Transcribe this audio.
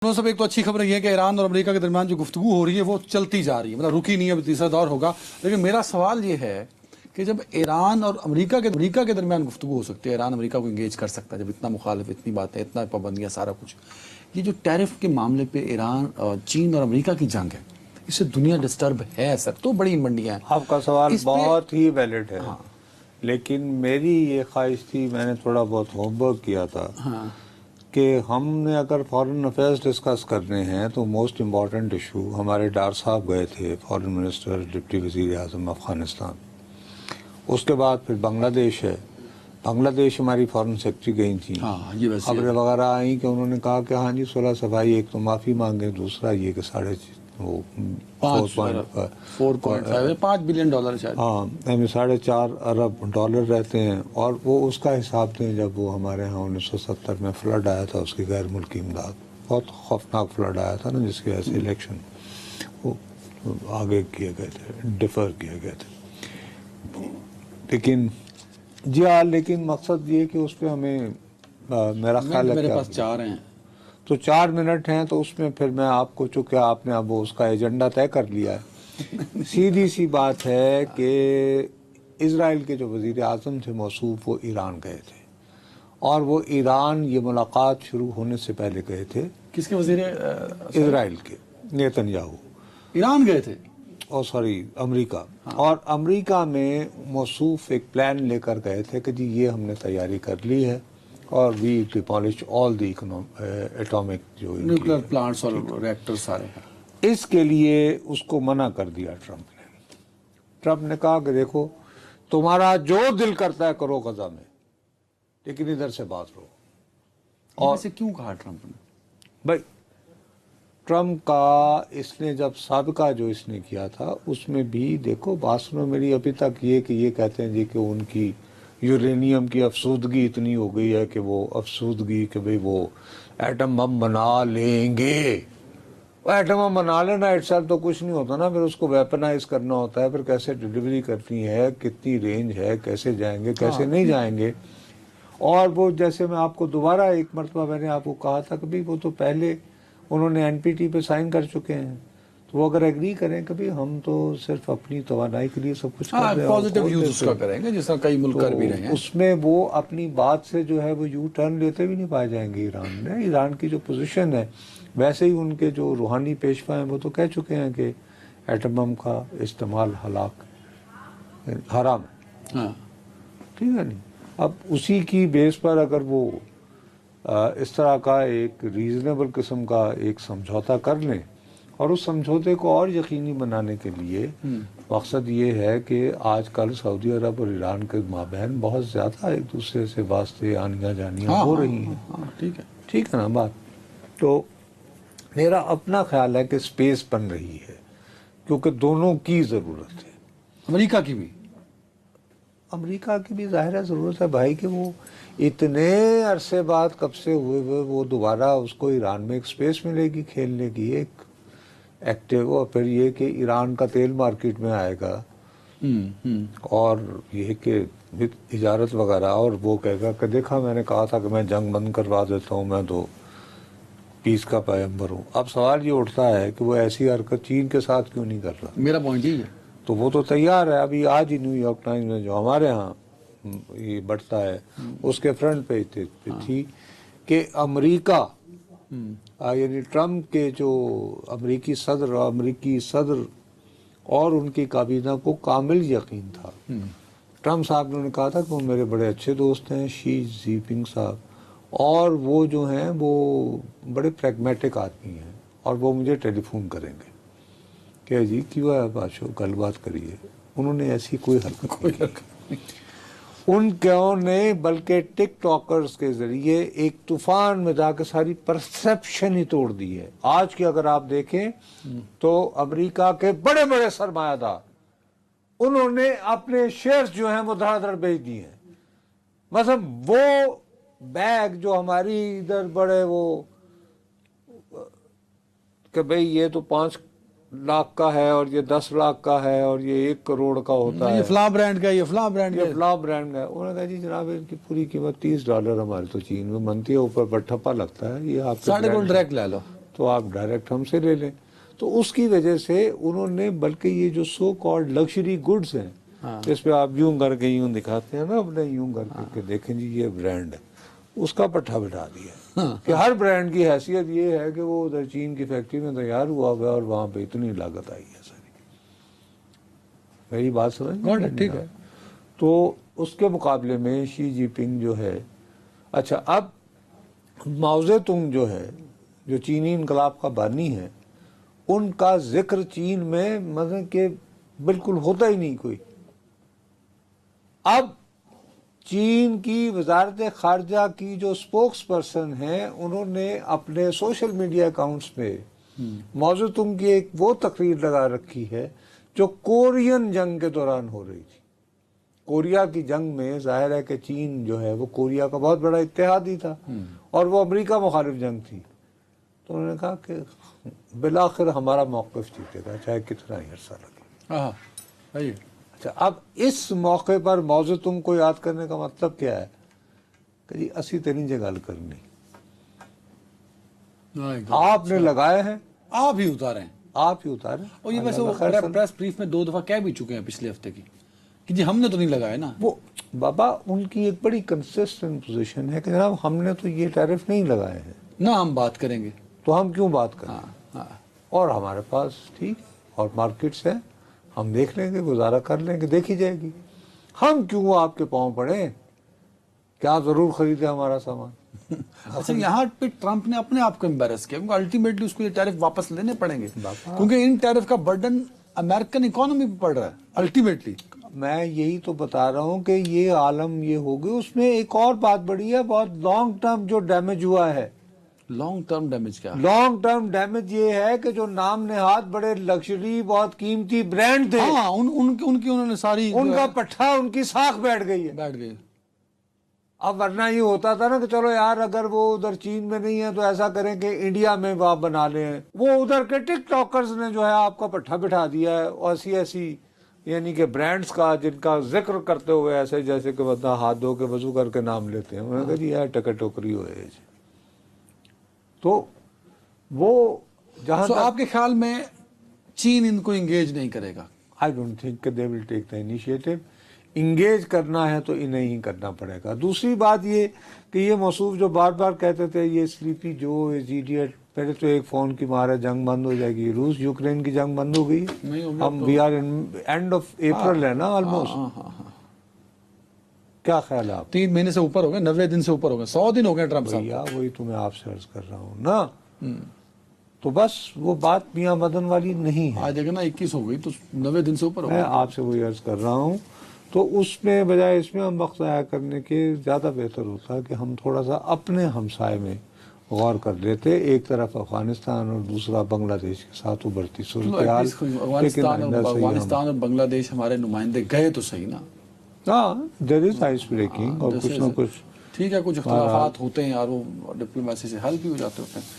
दोनों सब एक तो अच्छी खबर ये है कि ईरान और अमेरिका के दरमियान जो गुफ्तगू हो रही है वो चलती जा रही है, मतलब रुकी नहीं है, अभी तीसरा दौर होगा। लेकिन मेरा सवाल ये है कि जब ईरान और अमेरिका के दरमियान गुफ्तगू हो सकती है, ईरान अमेरिका को इंगेज कर सकता है, जब इतना मुखालिफ, इतनी बातें, इतना पाबंदियाँ, सारा कुछ, ये जो टैरिफ के मामले पे ईरान, चीन और अमेरिका की जंग है, इससे दुनिया डिस्टर्ब है सर। तो बड़ी मंडियाँ हैं। आपका सवाल बहुत ही वैलिड है। हाँ। लेकिन मेरी ये ख्वाहिश थी, मैंने थोड़ा बहुत होमवर्क किया था। हाँ। कि हमने अगर फॉरेन अफेयर्स डिस्कस करने हैं तो मोस्ट इम्पॉर्टेंट इशू, हमारे डार साहब गए थे, फॉरेन मिनिस्टर, डिप्टी वज़ीर आज़म अफ़गानिस्तान। उसके बाद फिर बांग्लादेश है। बांग्लादेश हमारी फॉरेन सेक्रेटरी गई थी। हाँ, ये खबरें वगैरह आई कि उन्होंने कहा कि हाँ जी सुलह सफाई, एक तो माफ़ी मांगे, दूसरा ये कि 5 बिलियन डॉलर शायद, हाँ, हमें 4.5 अरब डॉलर रहते हैं। और वो उसका हिसाब दें जब वो हमारे यहाँ 1970 में फ्लड आया था, उसकी गैर मुल्की इमदाद, बहुत खौफनाक फ्लड आया था ना, जिसकी वजह से इलेक्शन वो आगे किए गए थे, डिफ़र किए गए थे। लेकिन जी हाँ, लेकिन मकसद ये कि उस पर हमें मेरा ख्याल है मेरे पास 4 हैं तो 4 मिनट हैं, तो उसमें फिर मैं आपको, चूँकि आपने अब उसका एजेंडा तय कर लिया है सीधी सी बात है कि इज़राइल के जो वज़ीर आज़म थे मौसूफ, वो ईरान गए थे। और वो ईरान, ये मुलाकात शुरू होने से पहले गए थे। किसके वज़ीर? इज़राइल के नेतन्याहू ईरान गए थे, और सॉरी अमेरिका। हाँ। और अमेरिका में मौसूफ एक प्लान लेकर गए थे कि जी ये हमने तैयारी कर ली है और we demolish all the atomic जो न्यूक्लियर प्लांट्स और रिएक्टर सारे हैं। इसके लिए उसको मना कर दिया ट्रंप ने। ट्रंप ने कहा कि देखो, तुम्हारा जो दिल करता है करो गजा में, लेकिन इधर से बात लो। और ऐसे क्यों कहा ट्रंप ने? भाई ट्रंप का, इसने जब साबिका जो इसने किया था उसमें भी देखो, बात सुनो मेरी अभी तक, ये कि ये कहते हैं जी कि उनकी यूरेनियम की अफसूदगी इतनी हो गई है कि वो अफसूदगी कि भाई वो एटम बम बना लेंगे। एटम बम बना लेना इटसेल्फ तो कुछ नहीं होता ना, फिर उसको वेपनाइज करना होता है, फिर कैसे डिलीवरी करनी है, कितनी रेंज है, कैसे जाएंगे, कैसे नहीं जाएंगे। और वो, जैसे मैं आपको दोबारा एक मरतबा मैंने आपको कहा था कि भाई वो तो पहले उन्होंने एनपीटी पे साइन कर चुके हैं, तो वो अगर एग्री करें कि भाई हम तो सिर्फ अपनी तवानाई के लिए सब कुछ कर रहे हैं, पॉजिटिव यूज उसका करेंगे, जैसा कई मुल्क कर भी रहे हैं, उसमें वो अपनी बात से जो है वो यू टर्न लेते भी नहीं पाए जाएंगे ईरान में। ईरान की जो पोजीशन है, वैसे ही उनके जो रूहानी पेशवा हैं वो तो कह चुके हैं कि एटम बम का इस्तेमाल हराम है। हाँ। ठीक है नहीं। अब उसी की बेस पर अगर वो इस तरह का एक रीज़नेबल किस्म का एक समझौता कर लें, और उस समझौते को और यकीनी बनाने के लिए मकसद ये है कि आजकल सऊदी अरब और ईरान के माबैन बहुत ज़्यादा एक दूसरे से वास्ते आनियाँ जानियाँ हो रही हैं। ठीक है ना बात। तो मेरा अपना ख्याल है कि स्पेस बन रही है, क्योंकि दोनों की ज़रूरत है। अमेरिका की भी ज़ाहिर है ज़रूरत है भाई, कि वो इतने अरसे बाद कब से हुए वो दोबारा उसको ईरान में एक स्पेस मिलेगी खेलने की, एक एक्टिव। और फिर ये कि ईरान का तेल मार्केट में आएगा, और ये कि इजारत वगैरह, और वो कहेगा कि देखा मैंने कहा था कि मैं जंग बंद करवा देता हूँ, मैं तो पीस का पैगंबर हूँ। अब सवाल ये उठता है कि वो ऐसी हरकत चीन के साथ क्यों नहीं कर रहा। मेरा पॉइंट यही है। तो वो तो तैयार है। अभी आज ही न्यूयॉर्क टाइम्स में जो हमारे यहाँ ये बढ़ता है, उसके फ्रंट पेज पे थी कि अमेरिका, यानी ट्रंप के जो अमेरिकी सदर और उनकी काबीना को कामिल यकीन था। ट्रंप साहब ने कहा था कि वो मेरे बड़े अच्छे दोस्त हैं, शी जिनपिंग साहब, और वो जो हैं वो बड़े प्रैग्मेटिक आदमी हैं, और वो मुझे टेलीफोन करेंगे कि जी क्यों है बादशाह, गल बात करिए। उन्होंने ऐसी कोई हरकत नहीं। उन्होंने बल्कि टिक टॉकर्स के जरिए एक तूफान में जाकर सारी परसेप्शन ही तोड़ दी है। आज की अगर आप देखें तो अमेरिका के बड़े बड़े सरमायादार, उन्होंने अपने शेयर्स जो हैं वो धड़ाधड़ बेच दिए हैं। मतलब वो बैग जो हमारी इधर बड़े वो कि भाई ये तो 5 लाख का है और ये 10 लाख का है और ये 1 करोड़ का होता है, ये फला ब्रांड का, ये फला ब्रांड का, उन्होंने कहा जी जनाब इनकी पूरी कीमत $30 हमारे तो चीन में बनती है, ऊपर पर ठप्पा लगता है, ये आप साढ़े को डायरेक्ट ले लो। تو آپ ڈائریکٹ ہم سے لے لیں. تو اس کی وجہ سے انہوں نے بلکہ یہ جو سو کالڈ لگژری گڈس ہیں جس پہ آپ یوں کر کے یوں دکھاتے ہیں نا اپنے یوں کر کے دیکھیں جی یہ برانڈ ہے, اس کا پٹھا بٹھا دیا کہ ہر برانڈ کی حیثیت یہ ہے کہ وہ ادھر چین کی فیکٹری میں تیار ہوا ہوا ہے اور وہاں پہ اتنی لاگت آئی ہے ساری. میری بات سمجھ ٹھیک ہے. تو اس کے مقابلے میں شی جی پنگ جو ہے, اچھا اب ماؤ زے تونگ جو ہے جو چینی انقلاب کا بانی ہے, ان کا ذکر چین میں مطلب کہ بالکل ہوتا ہی نہیں کوئی. اب چین کی وزارت خارجہ کی جو سپوکس پرسن ہیں انہوں نے اپنے سوشل میڈیا اکاؤنٹس پہ ماؤ زے تونگ کی ایک وہ تقریر لگا رکھی ہے جو کورین جنگ کے دوران ہو رہی تھی. کوریا کی جنگ میں ظاہر ہے کہ چین جو ہے وہ کوریا کا بہت بڑا اتحادی تھا اور وہ امریکہ مخالف جنگ تھی. تو انہوں نے کہا کہ بالآخر ہمارا موقف جیتے گا چاہے کتنا ہی عرصہ لگے. اچھا اب اس موقع پر ماؤ زے تونگ کو یاد کرنے کا مطلب کیا ہے کہ جی اسی تیری جگہ گل کرنی آپ نے لگائے ہیں, آپ ہی اتارے ہیں, آپ ہی اتارے. اور یہ ویسے وہ پریس بریف میں 2 دفعہ کہہ بھی چکے ہیں پچھلے ہفتے کی کہ جی ہم نے تو نہیں لگایا نا. وہ بابا ان کی ایک بڑی کنسسٹنٹ پوزیشن ہے کہ جناب ہم نے تو یہ ٹیرف نہیں لگائے ہیں, نہ ہم بات کریں گے تو ہم کیوں بات کریں. اور ہمارے پاس ٹھیک اور مارکیٹس ہیں, ہم دیکھ لیں گے, گزارا کر لیں گے, دیکھی جائے گی. ہم کیوں آپ کے پاؤں پڑے, کیا ضرور خریدے ہمارا سامان. اچھا یہاں پہ ٹرمپ نے اپنے آپ کو امبیرس کیا کیونکہ الٹیمیٹلی اس کو یہ ٹیرف واپس لینے پڑیں گے کیونکہ ان ٹیرف کا برڈن امریکن اکانومی پہ پڑ رہا ہے الٹیمیٹلی. میں یہی تو بتا رہا ہوں کہ یہ عالم یہ ہو گئی. اس میں ایک اور بات بڑی ہے, بہت لانگ ٹرم جو ڈیمیج ہوا ہے. لانگ ٹرم ڈیمیج کیا؟ لانگ ٹرم ڈیمیج یہ ہے کہ جو نام نہاد بڑے لگژری بہت قیمتی برانڈ تھے, ہاں ان کی انہوں نے ساری ان کا پٹھا ان کی ساکھ بیٹھ گئی ہے. بیٹھ گئی. اب ورنہ یہ ہوتا تھا نا کہ چلو یار اگر وہ ادھر چین میں نہیں ہے تو ایسا کریں کہ انڈیا میں وہ آپ بنا لیں. وہ ادھر کے ٹک ٹاکرز نے جو ہے آپ کا پٹھا بٹھا دیا ہے ایسی ایسی یعنی کہ برانڈز کا جن کا ذکر کرتے ہوئے ایسے جیسے کہ بندہ ہاتھ دھو کے وضو کر کے نام لیتے ہیں. انہوں نے کہا جی یار ٹکر ٹوکری ہوئے جی. تو وہ جہاں آپ کے خیال میں چین ان کو انگیج نہیں کرے گا؟ I don't think they will take the initiative. Engage کرنا ہے تو انہیں ہی کرنا پڑے گا. دوسری بات یہ کہ یہ موصوف جو بار بار کہتے تھے یہ سلیپی جو ایڈیٹ, پہلے تو ایک فون کی مار ہے جنگ بند ہو جائے گی. روس یوکرین کی جنگ بند ہو گئی, ہم we are in end of April ہے نا آلموسٹ. کیا خیال ہے آپ؟ 3 مہینے سے اوپر ہو گئے, 90 دن سے اوپر ہو گئے, 100 دن ہو گئے ٹرمپ صاحب. وہی تو میں آپ سے عرض کر رہا ہوں نا. تو بس وہ بات میاں مدن والی نہیں ہے. آج دیکھیں نا 21 ہو گئی تو 90 دن سے اوپر ہو میں گئے. آپ سے وہی عرض کر رہا ہوں. تو اس میں بجائے اس میں ہم وقت ضائع کرنے کے زیادہ بہتر ہوتا کہ ہم تھوڑا سا اپنے ہمسائے میں غور کر لیتے. ایک طرف افغانستان اور دوسرا بنگلہ دیش کے ساتھ ابھرتی صورتحال. افغانستان اور بنگلہ دیش ہمارے نمائندے گئے تو صحیح نا. ہاں دیر از آئس بریکنگ اور کچھ نہ کچھ ٹھیک ہے, کچھ اختلافات ہوتے ہیں اور وہ ڈپلومیسی سے حل بھی ہو جاتے ہوتے ہیں.